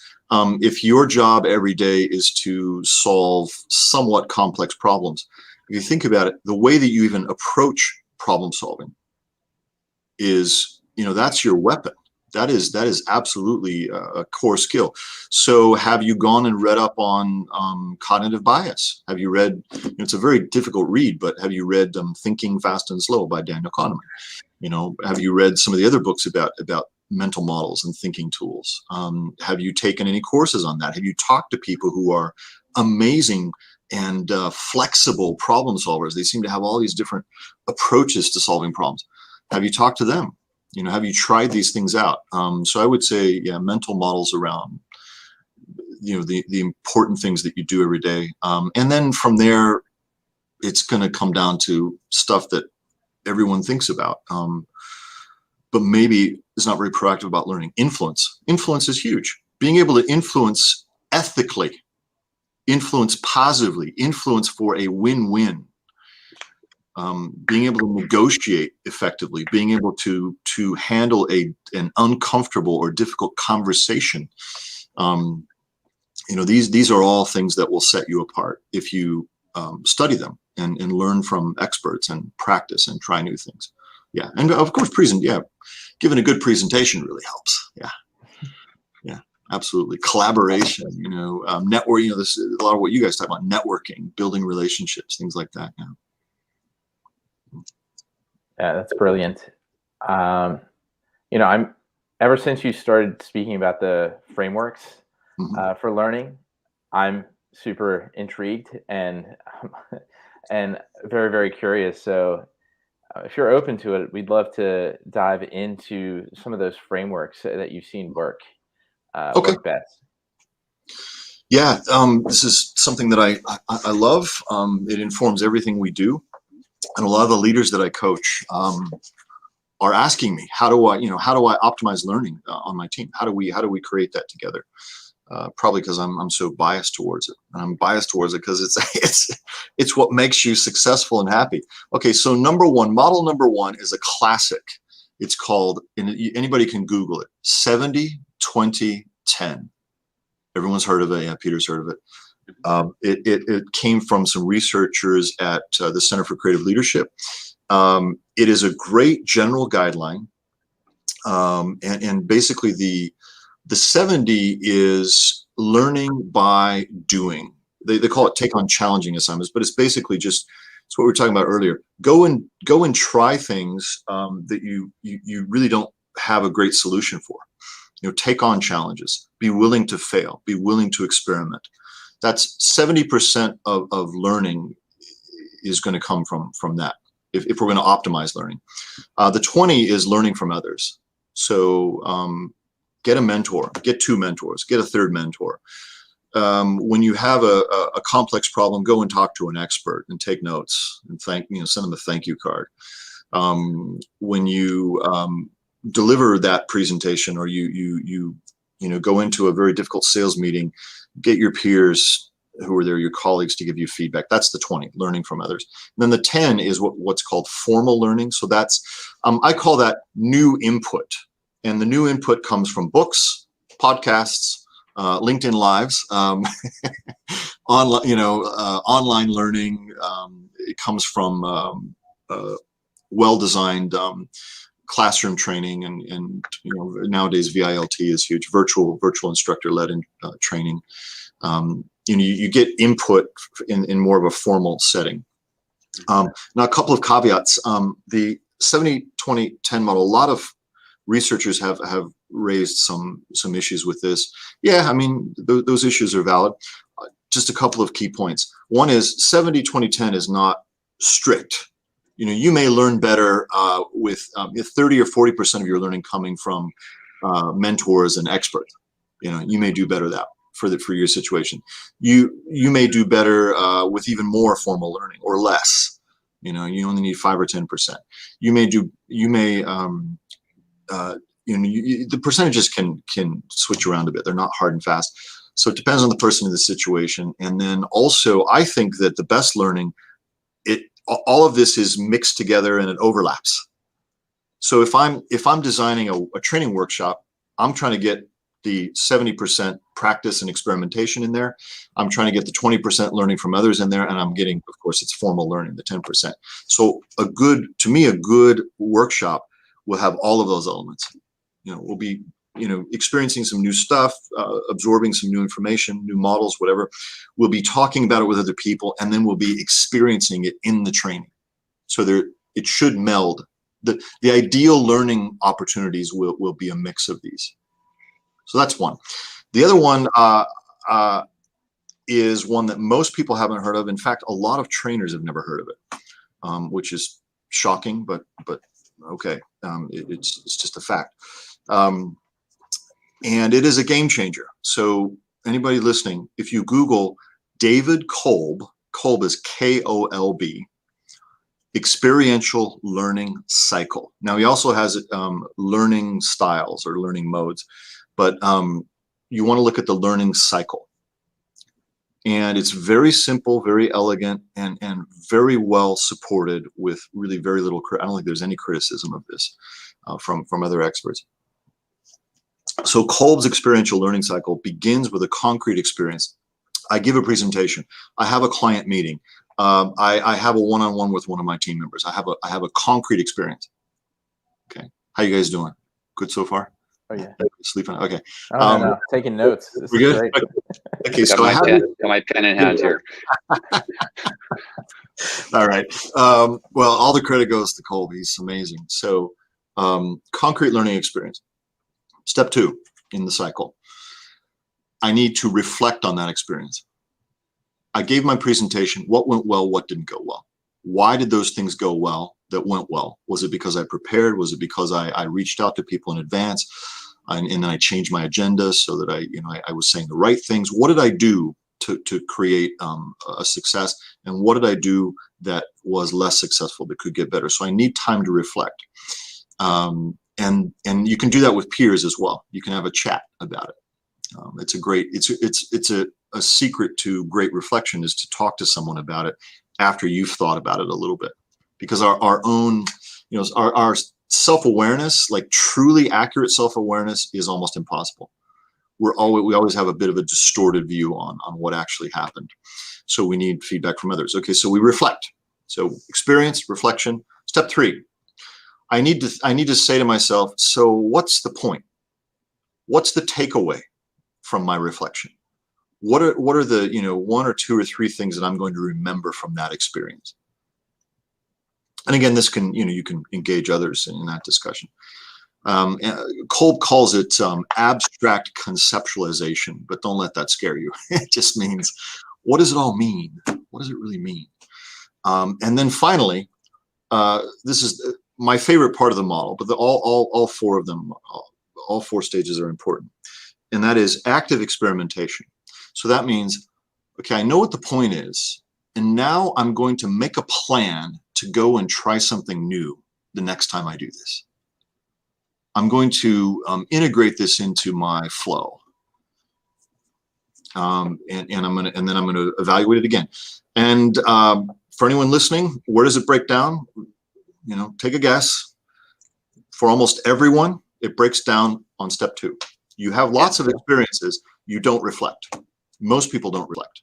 If your job every day is to solve somewhat complex problems, if you think about it, the way that you even approach problem solving is, that's your weapon. That is absolutely a core skill. So have you gone and read up on cognitive bias? Have you read, it's a very difficult read, but have you read Thinking Fast and Slow by Daniel Kahneman? Have you read some of the other books about mental models and thinking tools? Have you taken any courses on that? Have you talked to people who are amazing and flexible problem solvers? They seem to have all these different approaches to solving problems. Have you talked to them? Have you tried these things out? So I would say, mental models around, the important things that you do every day. And then from there, it's going to come down to stuff that everyone thinks about, but maybe is not very proactive about learning. Influence. Influence is huge. Being able to influence ethically, influence positively, influence for a win-win. Being able to negotiate effectively, being able to handle an uncomfortable or difficult conversation. These are all things that will set you apart if you study them and learn from experts and practice and try new things. Yeah, and of course, giving a good presentation really helps. Yeah, absolutely. Collaboration, network. This is a lot of what you guys talk about: networking, building relationships, things like that. Yeah, that's brilliant. I'm ever since you started speaking about the frameworks for learning, I'm super intrigued and and very, very curious. So if you're open to it, we'd love to dive into some of those frameworks that you've seen Okay. work best. Yeah, this is something that I love. It informs everything we do, and a lot of the leaders that I coach are asking me, how do I optimize learning on my team? How do we create that together? Probably because I'm so biased towards it, and I'm biased towards it because it's what makes you successful and happy. Okay, so model number one is a classic. It's called, anybody can Google it, 70-20-10. Everyone's heard of it. Yeah, Peter's heard of it. It came from some researchers at the Center for Creative Leadership. It is a great general guideline, and basically the 70 is learning by doing. They call it take on challenging assignments, but it's basically just, it's what we were talking about earlier. Go and try things that you really don't have a great solution for. Take on challenges, be willing to fail, be willing to experiment. That's 70% of learning is going to come from that, if we're going to optimize learning. The 20 is learning from others. So get a mentor, get two mentors, get a third mentor. When you have a complex problem, go and talk to an expert and take notes and send them a thank you card. When you deliver that presentation, or you go into a very difficult sales meeting, get your peers who are there, your colleagues, to give you feedback. That's the 20, learning from others. And then the 10 is what's called formal learning. So that's, I call that new input. And the new input comes from books, podcasts, LinkedIn Lives, online learning. It comes from well-designed classroom training, and nowadays VILT is huge. Virtual instructor-led training. You get input in more of a formal setting. Now, a couple of caveats. The 70-20-10 model, a lot of researchers have raised some issues with this. Yeah, I mean, those issues are valid. Just a couple of key points. One is 70-20-10 is not strict. You may learn better with 30 or 40% of your learning coming from mentors and experts. You may do better that for your situation. You may do better with even more formal learning, or less. You only need 5 or 10%. The percentages can switch around a bit. They're not hard and fast. So it depends on the person and the situation. And then also, I think that the best learning, all of this is mixed together and it overlaps. So if I'm designing a training workshop, I'm trying to get the 70% practice and experimentation in there. I'm trying to get the 20% learning from others in there, and I'm getting, of course, it's formal learning, the 10%. So a good workshop will have all of those elements. We'll be experiencing some new stuff, absorbing some new information, new models, whatever. We'll be talking about it with other people, and then we'll be experiencing it in the training. So it should meld. The ideal learning opportunities will be a mix of these. So that's one. The other one is one that most people haven't heard of. In fact, a lot of trainers have never heard of it, which is shocking, but okay, it's just a fact. And it is a game changer. So anybody listening, if you Google David Kolb is Kolb, experiential learning cycle. Now he also has learning styles or learning modes, but you want to look at the learning cycle. And it's very simple, very elegant, and very well supported with really very little, I don't think there's any criticism of this from other experts. So Kolb's experiential learning cycle begins with a concrete experience. I give a presentation. I have a client meeting. I have a one-on-one with one of my team members. I have a concrete experience. Okay, how you guys doing? Good so far? Oh yeah. Sleeping. Okay. Oh, no. Taking notes. This is good. Great. Okay, so got my pen in hand here. All right. Well, all the credit goes to Kolb. He's amazing. So Concrete learning experience. Step 2 in the cycle. I need to reflect on that experience. I gave my presentation. What went well? What didn't go well? Why did those things go well that went well? Was it because I prepared? Was it because I reached out to people in advance? And then I changed my agenda so that I was saying the right things. What did I do to create a success? And what did I do that was less successful that could get better? So I need time to reflect. And you can do that with peers as well. You can have a chat about it. It's a secret to great reflection is to talk to someone about it after you've thought about it a little bit, because our own, our self-awareness, like truly accurate self-awareness, is almost impossible. We always have a bit of a distorted view on what actually happened. So we need feedback from others. Okay, so we reflect. So experience, reflection. Step 3. I need to say to myself, so what's the point? What's the takeaway from my reflection? What are the 1 or 2 or 3 things that I'm going to remember from that experience? And again, this can you can engage others in that discussion. Kolb calls it abstract conceptualization, but don't let that scare you. It just means, what does it all mean? What does it really mean? And then finally, this is my favorite part of the model, but all 4 of them, all 4 stages are important, and that is active experimentation. So that means, okay, I know what the point is, and now I'm going to make a plan to go and try something new the next time I do this. I'm going to integrate this into my flow, and then I'm going to evaluate it again. And for anyone listening, where does it break down? Take a guess. For almost everyone, it breaks down on step 2. You have lots of experiences. You don't reflect. Most people don't reflect.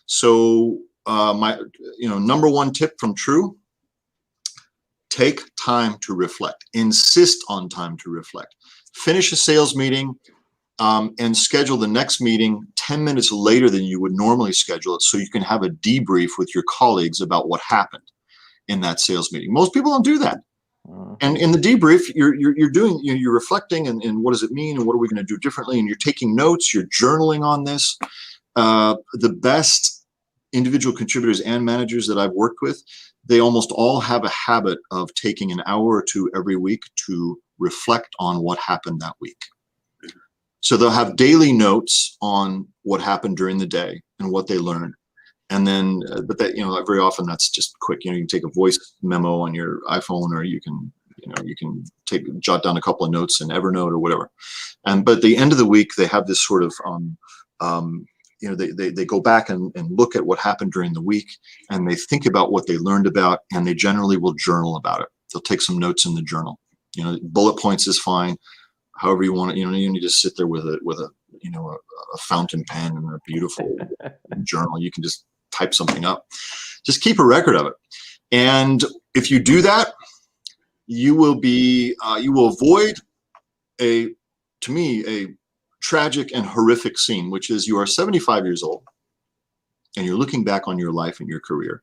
So my number 1 tip from True: take time to reflect. Insist on time to reflect. Finish a sales meeting and schedule the next meeting 10 minutes later than you would normally schedule it, so you can have a debrief with your colleagues about what happened in that sales meeting. Most people don't do that. And in the debrief, you're reflecting and what does it mean and what are we going to do differently, and you're taking notes, you're journaling on this. The best individual contributors and managers that I've worked with, they almost all have a habit of taking an hour or 2 every week to reflect on what happened that week. So they'll have daily notes on what happened during the day and what they learned. And then, but that, very often that's just quick. You can take a voice memo on your iPhone, or you can jot down a couple of notes in Evernote or whatever. But at the end of the week, they have this sort of, they go back and look at what happened during the week, and they think about what they learned about, and they generally will journal about it. They'll take some notes in the journal. Bullet points is fine. However you want it. You need to sit there with a fountain pen and a beautiful journal. You can just type something up. Just keep a record of it. And if you do that, you will avoid a tragic and horrific scene, which is you are 75 years old and you're looking back on your life and your career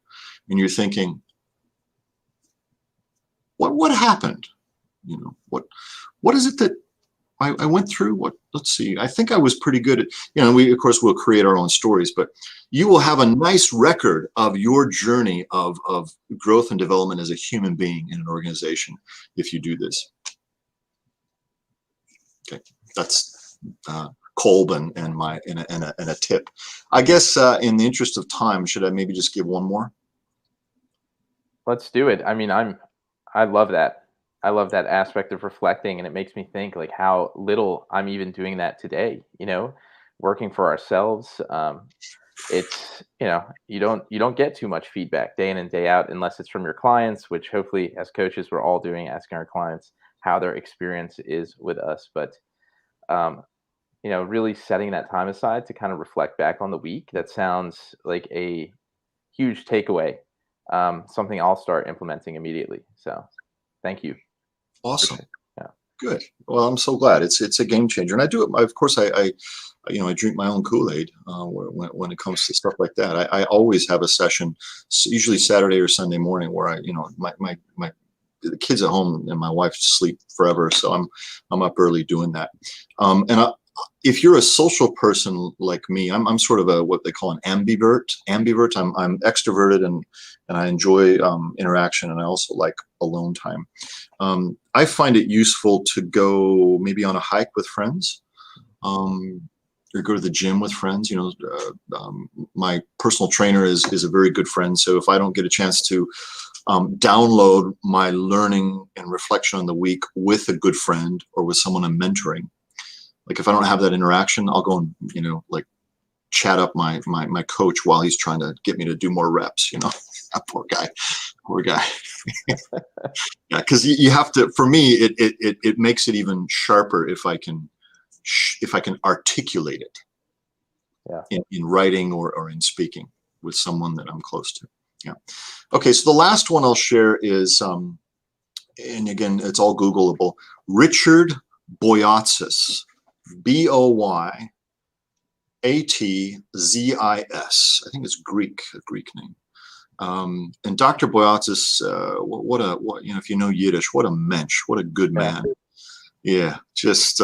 and you're thinking, what happened? What is it that I went through? Let's see. I think I was pretty good at, we, of course, will create our own stories, but you will have a nice record of your journey of growth and development as a human being in an organization if you do this. Okay, that's Kolb and a tip. I guess in the interest of time, should I maybe just give one more? Let's do it. I mean, I love that. I love that aspect of reflecting, and it makes me think like how little I'm even doing that today, working for ourselves. It's, you don't get too much feedback day in and day out unless it's from your clients, which hopefully as coaches, we're all doing, asking our clients how their experience is with us. But, really setting that time aside to kind of reflect back on the week, that sounds like a huge takeaway. Something I'll start implementing immediately. So thank you. Awesome. Yeah. Good. Well, I'm so glad. It's a game changer, and I do it. Of course, I drink my own Kool-Aid when it comes to stuff like that. I always have a session, usually Saturday or Sunday morning, where my the kids at home and my wife sleep forever, so I'm up early doing that. If you're a social person like me, I'm sort of a what they call an ambivert. I'm extroverted and I enjoy interaction, and I also like alone time. I find it useful to go maybe on a hike with friends, or go to the gym with friends. My personal trainer is a very good friend, so if I don't get a chance to download my learning and reflection on the week with a good friend or with someone I'm mentoring, like if I don't have that interaction, I'll go and like chat up my coach while he's trying to get me to do more reps. Poor guy. Yeah, because you have to. For me, it makes it even sharper if I can articulate it. Yeah. In writing or in speaking with someone that I'm close to. Yeah. Okay, so the last one I'll share is, and again, it's all Googleable, Richard Boyatzis, Boyatzis. I think it's a Greek name. And Dr. Boyatzis, if you know Yiddish, what a mensch, what a good man. Yeah, just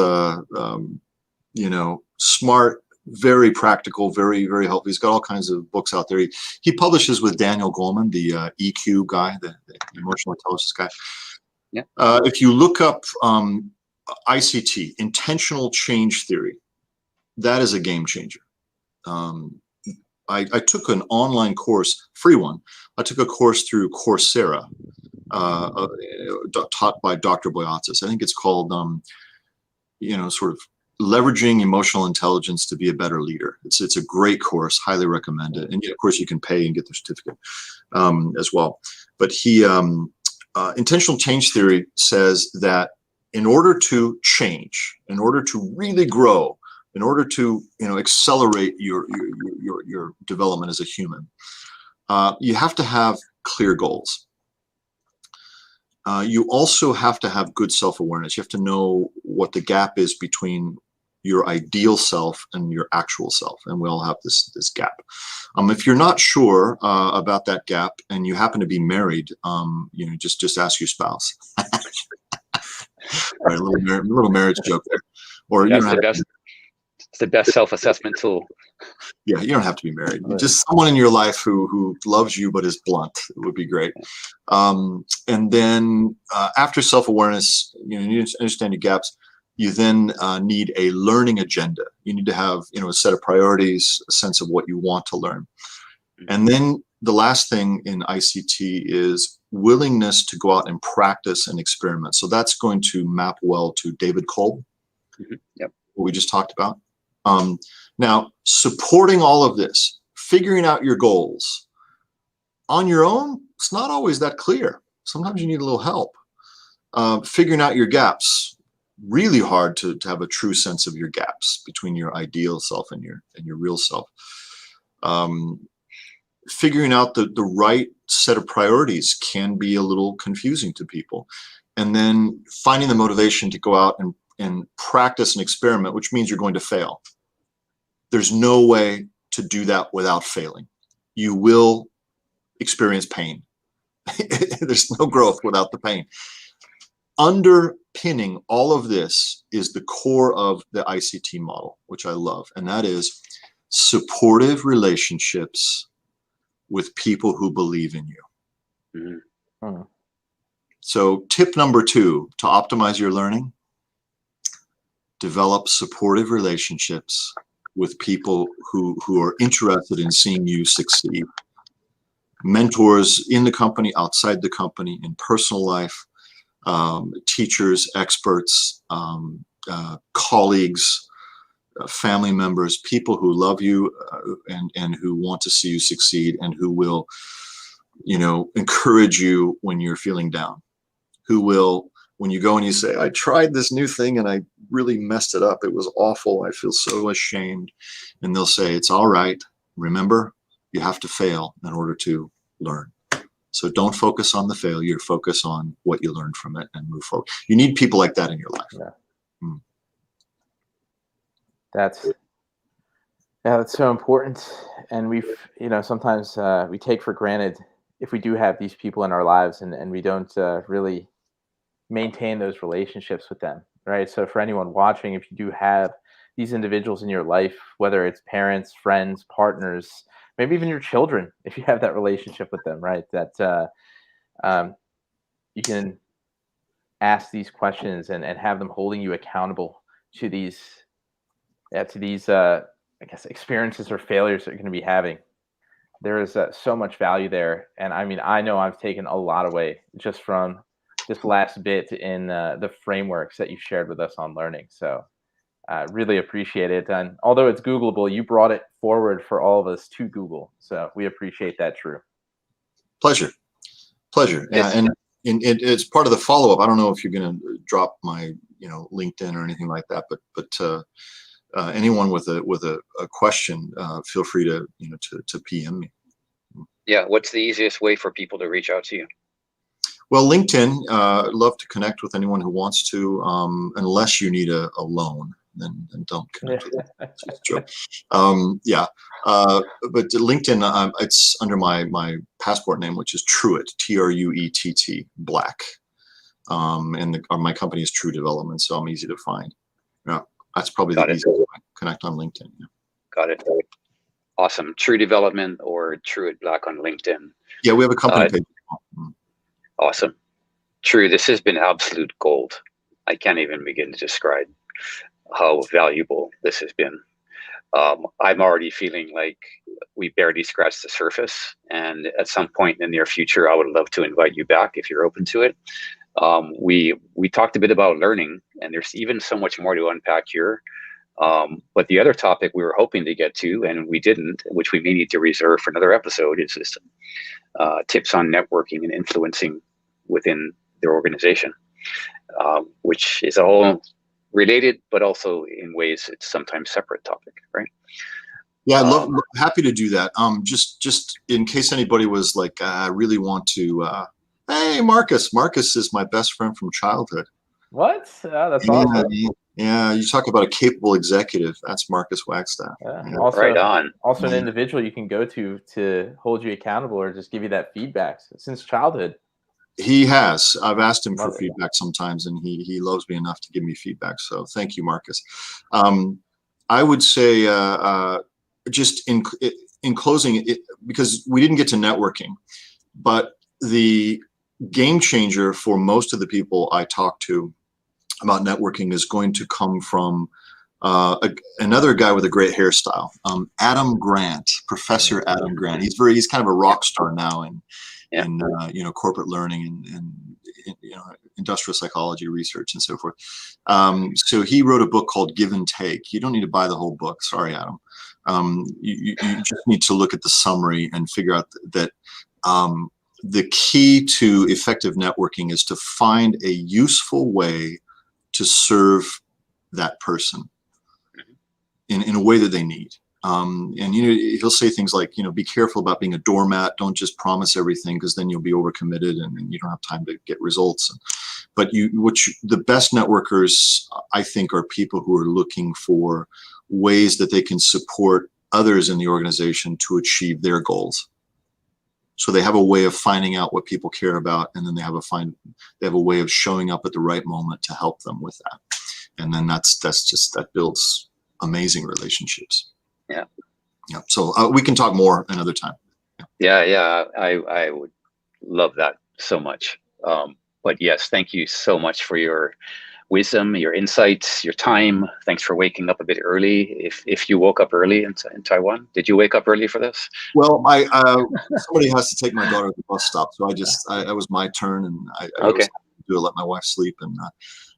smart, very practical, very, very helpful. He's got all kinds of books out there. He publishes with Daniel Goleman, the EQ guy, the emotional intelligence guy. Yeah. If you look up ICT, intentional change theory, that is a game changer. I took an online course, free one. I took a course through Coursera, taught by Dr. Boyatzis. I think it's called, sort of leveraging emotional intelligence to be a better leader. It's a great course, highly recommend it. And of course you can pay and get the certificate as well. But intentional change theory says that in order to change, in order to really grow, in order to accelerate your development as a human, you have to have clear goals. You also have to have good self-awareness. You have to know what the gap is between your ideal self and your actual self, and we all have this gap. If you're not sure about that gap and you happen to be married, just ask your spouse. Right, a little marriage joke there. Or it's the best self-assessment tool. Yeah, you don't have to be married. Right. Just someone in your life who loves you but is blunt. It would be great. And then after self-awareness, you need to understand your gaps. You then need a learning agenda. You need to have a set of priorities, a sense of what you want to learn. And then the last thing in ICT is willingness to go out and practice and experiment. So that's going to map well to David Kolb, Yep. what we just talked about. Now, supporting all of this, figuring out your goals on your own, it's not always that clear. Sometimes you need a little help. Figuring out your gaps, really hard to have a true sense of your gaps between your ideal self and your real self. Figuring out the right set of priorities can be a little confusing to people. And then finding the motivation to go out and practice and experiment, which means you're going to fail. There's no way to do that without failing. You will experience pain. There's no growth without the pain. Underpinning all of this is the core of the ICT model, which I love, and that is supportive relationships with people who believe in you. Mm-hmm. So tip number 2 to optimize your learning: develop supportive relationships with people who are interested in seeing you succeed. Mentors in the company, outside the company, in personal life, teachers, experts, colleagues, family members, people who love you and who want to see you succeed, and who will, encourage you when you're feeling down, who will, when you go and you say, I tried this new thing and I really messed it up. It was awful. I feel so ashamed. And they'll say, it's all right. Remember, you have to fail in order to learn. So don't focus on the failure. Focus on what you learned from it and move forward. You need people like that in your life. Yeah. That's so important. And we've, sometimes we take for granted if we do have these people in our lives and we don't really maintain those relationships with them, right? So for anyone watching, if you do have these individuals in your life, whether it's parents, friends, partners, maybe even your children, if you have that relationship with them, right? That you can ask these questions and have them holding you accountable to these I guess experiences or failures that you're going to be having. There is so much value there, and I mean, I know I've taken a lot away just from this last bit in the frameworks that you shared with us on learning. So really appreciate it. And although it's Googleable, you brought it forward for all of us to Google. So we appreciate that, True. Pleasure. Yeah, and it's part of the follow up. I don't know if you're going to drop my LinkedIn or anything like that, but anyone with a question, feel free to PM me. Yeah, what's the easiest way for people to reach out to you? Well, LinkedIn. I'd love to connect with anyone who wants to, unless you need a loan. Then don't connect with it. Yeah. But LinkedIn, it's under my passport name, which is Truett, Truett, Black. And my company is True Development, so I'm easy to find. Yeah, that's probably the easiest way to connect on LinkedIn. Yeah. Got it. Awesome. True Development or Truett Black on LinkedIn. Yeah, we have a company page. Awesome. True, this has been absolute gold. I can't even begin to describe how valuable this has been. I'm already feeling like we barely scratched the surface, and at some point in the near future, I would love to invite you back if you're open to it. We talked a bit about learning, and there's even so much more to unpack here. But the other topic we were hoping to get to, and we didn't, which we may need to reserve for another episode, is this tips on networking and influencing within their organization, which is all related, but also in ways it's sometimes separate topic, right? Yeah, happy to do that. Just in case anybody was like, I really want to. Hey, Marcus. Marcus is my best friend from childhood. What? That's awesome. Yeah, you talk about a capable executive. That's Marcus Wagstaff. Yeah. Yeah. Also, right on. Also, an individual you can go to hold you accountable or just give you that feedback since childhood. He has. I've asked him for feedback sometimes, and he loves me enough to give me feedback. So thank you, Marcus. I would say just in closing, because we didn't get to networking, but the game changer for most of the people I talk to about networking is going to come from another guy with a great hairstyle, Adam Grant, Professor Adam Grant. He's kind of a rock star now in corporate learning and industrial psychology research and so forth. So he wrote a book called Give and Take. You don't need to buy the whole book. Sorry, Adam. You just need to look at the summary and figure out that the key to effective networking is to find a useful way to serve that person in a way that they need. And he'll say things like, be careful about being a doormat. Don't just promise everything, because then you'll be overcommitted and you don't have time to get results. But the best networkers, I think, are people who are looking for ways that they can support others in the organization to achieve their goals. So they have a way of finding out what people care about, and then they have a way of showing up at the right moment to help them with that. And then that builds amazing relationships. Yeah. So we can talk more another time. Yeah. I would love that so much. But yes, thank you so much for your wisdom, your insights, your time. Thanks for waking up a bit early. If you woke up early in Taiwan, did you wake up early for this? Well, somebody has to take my daughter to the bus stop, so that was my turn, and I was let my wife sleep, and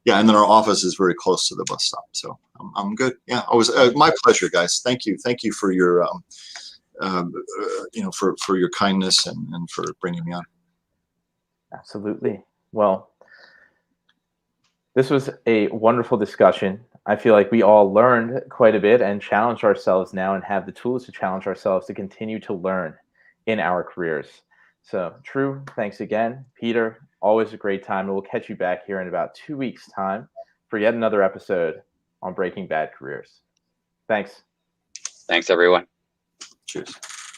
and then our office is very close to the bus stop, so I'm good. Yeah, my pleasure, guys. Thank you for your for your kindness and for bringing me on. Absolutely. Well, this was a wonderful discussion. I feel like we all learned quite a bit and challenged ourselves now and have the tools to challenge ourselves to continue to learn in our careers. So, True, thanks again. Peter, always a great time. And we'll catch you back here in about 2 weeks' time for yet another episode on Breaking Bad Careers. Thanks. Thanks, everyone. Cheers.